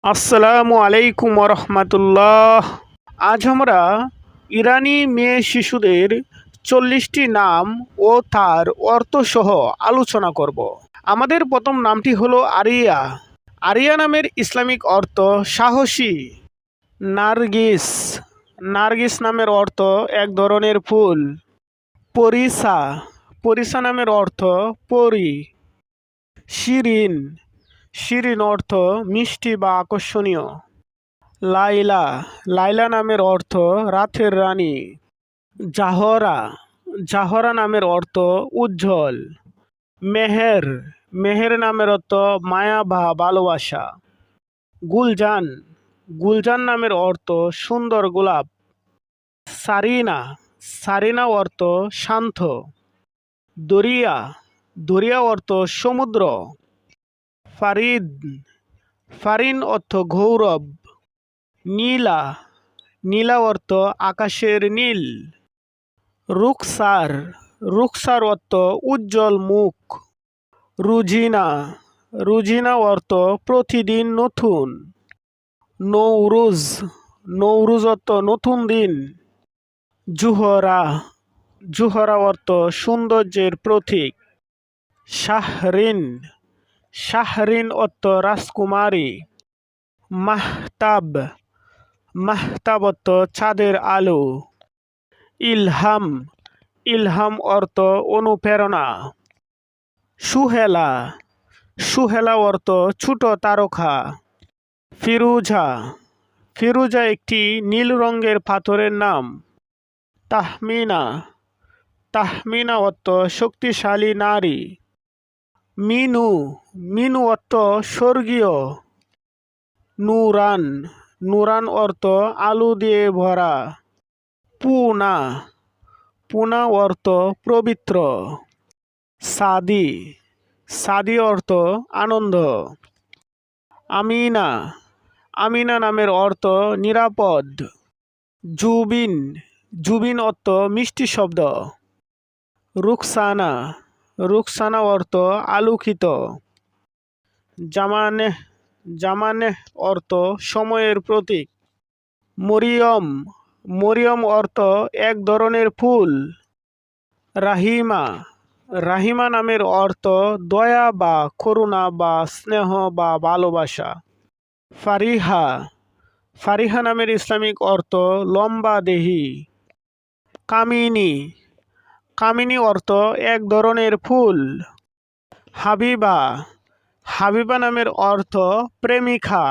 আসসালামু আলাইকুম রহমতুল্লাহ। আজ আমরা ইরানি মেয়ে শিশুদের 40টি নাম ও তার অর্থসহ আলোচনা করব। আমাদের প্রথম নামটি হলো আরিয়া। আরিয়া নামের ইসলামিক অর্থ সাহসী। নার্গিস। নার্গিস নামের অর্থ এক ধরনের ফুল। পরিসা। পরিসা নামের অর্থ পরী। শিরিন। শিরিন অর্থ মিষ্টি বা আকর্ষণীয়। লাইলা। লাইলা নামের অর্থ রাতের রানী। জাহরা। জাহরা নামের অর্থ উজ্জ্বল। মেহের। মেহের নামের অর্থ মায়া বা ভালোবাসা। গুলজান। গুলজান নামের অর্থ সুন্দর গোলাপ। সারিনা। সারিনা অর্থ শান্ত। দরিয়া। দরিয়া অর্থ সমুদ্র। ফারিদ। ফারিন অর্থ গৌরব। নীলা। নীলা অর্থ আকাশের নীল। রুকসার। রুকসার অর্থ উজ্জ্বল মুখ। রুজিনা। রুজিনা অর্থ প্রতিদিন নতুন। নৌরুজ। নৌরুজ অর্থ নতুন দিন। জুহরা। জুহরা অর্থ সৌন্দর্যের প্রতীক। শাহরিন। শাহরিন অর্থ রাজকুমারী। মাহতাব। মাহতাব অর্থ চাঁদের আলো। ইলহাম। ইলহাম অর্থ অনুপ্রেরণা। সুহেলা। সুহেলা অর্থ ছোট তারকা। ফিরুজা। ফিরুজা একটি নীল রঙের পাথরের নাম। তাহমিনা। তাহমিনা অর্থ শক্তিশালী নারী। মিনু। মিনু অর্থ স্বর্গীয়। নুরান। নুরান অর্থ আলো দিয়ে ভরা। পুনা। পুনা অর্থ পবিত্র। সাদি। সাদি অর্থ আনন্দ। আমিনা। আমিনা নামের অর্থ নিরাপদ। জুবিন। জুবিন অর্থ মিষ্টি শব্দ। রুকসানা। রুকসানা অর্থ আলোকিত। জামানেহ। জামানেহ অর্থ সময়ের প্রতীক। মরিয়ম। মরিয়ম অর্থ এক ধরনের ফুল। রাহিমা। রাহিমা নামের অর্থ দয়া বা করুণা বা স্নেহ বা ভালোবাসা। ফারিহা। ফারিহা নামের ইসলামিক অর্থ লম্বা দেহী। কামিনী। কামিনী অর্থ এক ধরনের ফুল। হাবিবা। হাবিবা নামের অর্থ প্রেমিকা।